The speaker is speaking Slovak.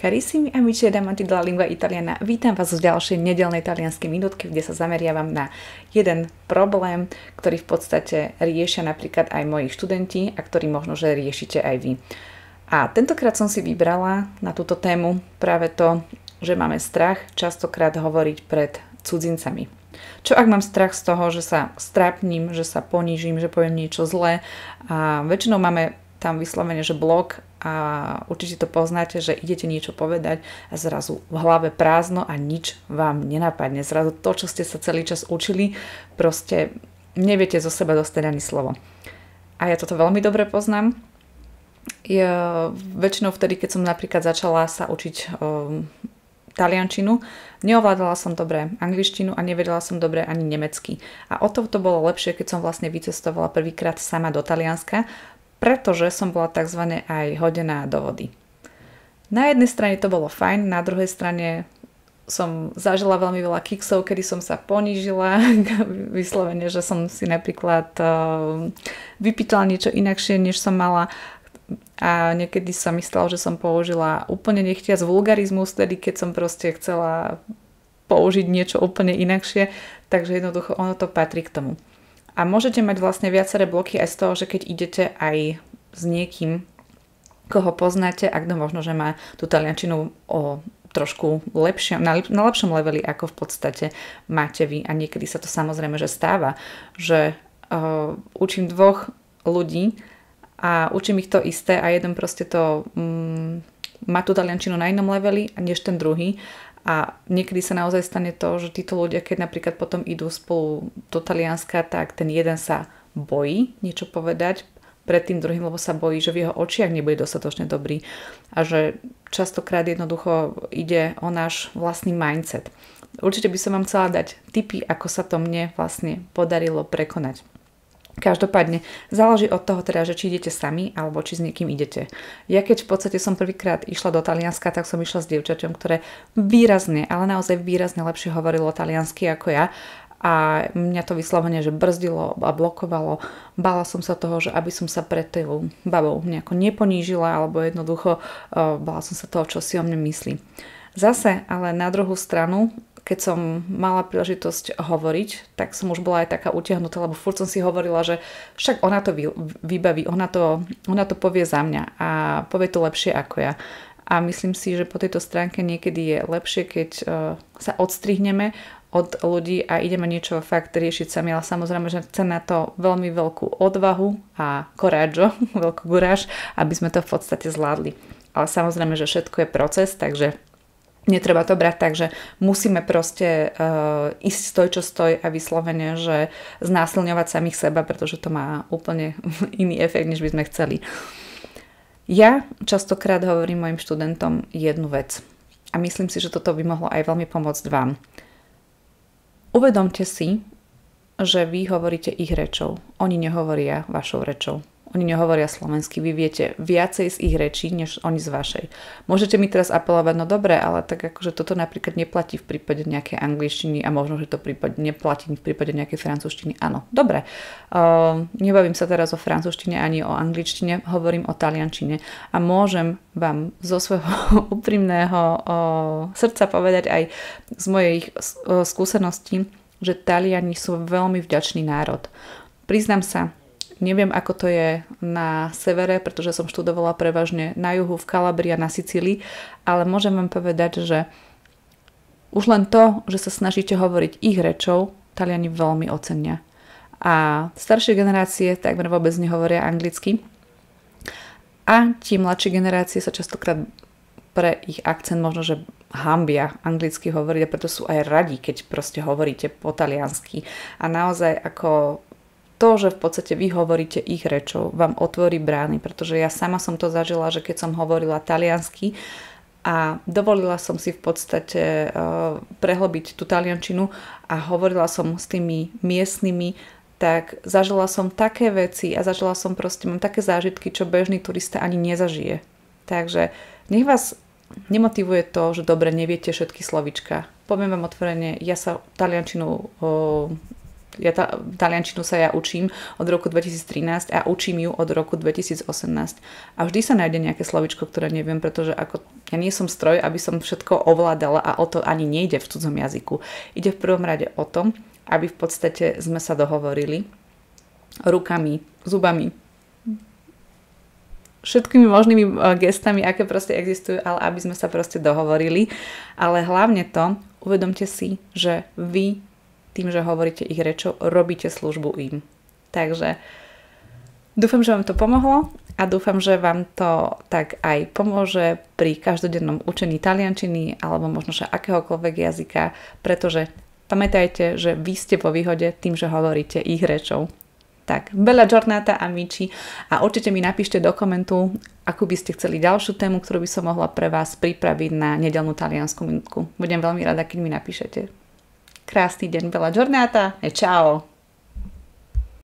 Carissimi amici ed amanti della lingua italiana, vítam vás v ďalšej nedeľnej talianskej minútke, kde sa zameriavam na jeden problém, ktorý v podstate riešia napríklad aj moji študenti a ktorý možno, že riešite aj vy. A tentokrát som si vybrala na túto tému práve to, že máme strach častokrát hovoriť pred cudzincami. Čo ak mám strach z toho, že sa strápnim, že sa ponížim, že poviem niečo zlé, a väčšinou máme tam vyslovene, že blok, a určite to poznáte, že idete niečo povedať a zrazu v hlave prázdno a nič vám nenapadne. Zrazu to, čo ste sa celý čas učili, proste neviete zo seba dostať ani slovo. A ja toto veľmi dobre poznám. Väčšinou vtedy, keď som napríklad začala sa učiť taliančinu, neovládala som dobre angličtinu a nevedela som dobre ani nemecky. A o to bolo lepšie, keď som vlastne vycestovala prvýkrát sama do Talianska, pretože som bola tzv. Aj hodená do vody. Na jednej strane to bolo fajn, na druhej strane som zažila veľmi veľa kiksov, kedy som sa ponížila, vyslovene, že som si napríklad vypýtala niečo inakšie, než som mala, a niekedy sa mi stalo, že som použila úplne nechtiac vulgarizmus, tedy keď som proste chcela použiť niečo úplne inakšie, takže jednoducho ono to patrí k tomu. A môžete mať vlastne viaceré bloky aj z toho, že keď idete aj s niekým, koho poznáte, a kto možno, že má tú taliančinu o trošku lepšie, na lepšom leveli, ako v podstate máte vy. A niekedy sa to samozrejme, že stáva, že učím dvoch ľudí a učím ich to isté a jeden proste to má tú taliančinu na inom leveli než ten druhý. A niekedy sa naozaj stane to, že títo ľudia, keď napríklad potom idú spolu do Talianska, tak ten jeden sa bojí niečo povedať pred tým druhým, lebo sa bojí, že v jeho očiach nebude dostatočne dobrý. A že častokrát jednoducho ide o náš vlastný mindset. Určite by som vám chcela dať tipy, ako sa to mne vlastne podarilo prekonať. Každopádne záleží od toho teda, že či idete sami alebo či s niekým idete. Ja keď v podstate som prvýkrát išla do Talianska, tak som išla s dievčaťom, ktoré výrazne, ale naozaj výrazne lepšie hovorilo taliansky ako ja, a mňa to vyslovene, že brzdilo a blokovalo. Bála som sa toho, že aby som sa pred tou babou nejako neponížila, alebo jednoducho bála som sa toho, čo si o mne myslí. Zase, ale na druhú stranu, keď som mala príležitosť hovoriť, tak som už bola aj taká utiahnutá, lebo furt som si hovorila, že však ona to vybaví, ona to povie za mňa a povie to lepšie ako ja. A myslím si, že po tejto stránke niekedy je lepšie, keď sa odstrihneme od ľudí a ideme niečo fakt riešiť sami, ale samozrejme, že chce na to veľmi veľkú odvahu a coraggio, veľkú guráž, aby sme to v podstate zvládli. Ale samozrejme, že všetko je proces, takže netreba to brať tak, že musíme proste ísť stoj čo stoj a vyslovene, že znásilňovať samých seba, pretože to má úplne iný efekt, než by sme chceli. Ja častokrát hovorím mojim študentom jednu vec a myslím si, že toto by mohlo aj veľmi pomôcť vám. Uvedomte si, že vy hovoríte ich rečou. Oni nehovoria vašou rečou. Oni nehovoria slovensky, vy viete viacej z ich rečí, než oni z vašej. Môžete mi teraz apelovať, no dobre, ale tak akože toto napríklad neplatí v prípade nejakej angličtiny a možno, že to neplatí v prípade nejakej francúzštiny. Áno, dobre. Nebavím sa teraz o francúzštine ani o angličtine, hovorím o taliančine a môžem vám zo svojho úprimného srdca povedať aj z mojich skúseností, že Taliani sú veľmi vďačný národ. Priznám sa, neviem, ako to je na severe, pretože som študovala prevažne na juhu, v Kalabrii a na Sicílii, ale môžem vám povedať, že už len to, že sa snažíte hovoriť ich rečou, Taliani veľmi ocenia. A staršie generácie takmer vôbec nehovoria anglicky. A tie mladšie generácie sa častokrát pre ich akcent možno, že hanbia anglicky hovoriť, a preto sú aj radi, keď proste hovoríte po taliansky. A naozaj ako to, že v podstate vy hovoríte ich rečou, vám otvorí brány, pretože ja sama som to zažila, že keď som hovorila taliansky a dovolila som si v podstate prehlbiť tú taliančinu a hovorila som s tými miestnymi, tak zažila som také veci a zažila som proste, mám také zážitky, čo bežný turista ani nezažije. Takže nech vás nemotivuje to, že dobre neviete všetky slovíčka. Poviem vám otvorene, ja sa taliančinu Taliančinu sa ja učím od roku 2013 a učím ju od roku 2018. A vždy sa nájde nejaké slovičko, ktoré neviem, pretože ja nie som stroj, aby som všetko ovládala a o to ani nejde v cudzom jazyku. Ide v prvom rade o tom, aby v podstate sme sa dohovorili rukami, zubami, všetkými možnými gestami, aké proste existujú, ale aby sme sa proste dohovorili. Ale hlavne to, uvedomte si, že vy tým, že hovoríte ich rečou, robíte službu im. Takže dúfam, že vám to pomohlo a dúfam, že vám to tak aj pomôže pri každodennom učení taliančiny alebo možno že akéhokoľvek jazyka, pretože pamätajte, že vy ste vo výhode tým, že hovoríte ich rečou. Tak, bella giornata amici a určite mi napíšte do komentu, akú by ste chceli ďalšiu tému, ktorú by som mohla pre vás pripraviť na nedeľnú taliansku minútku. Budem veľmi rada, keď mi napíšete. Krásny deň, bella giornata e ciao!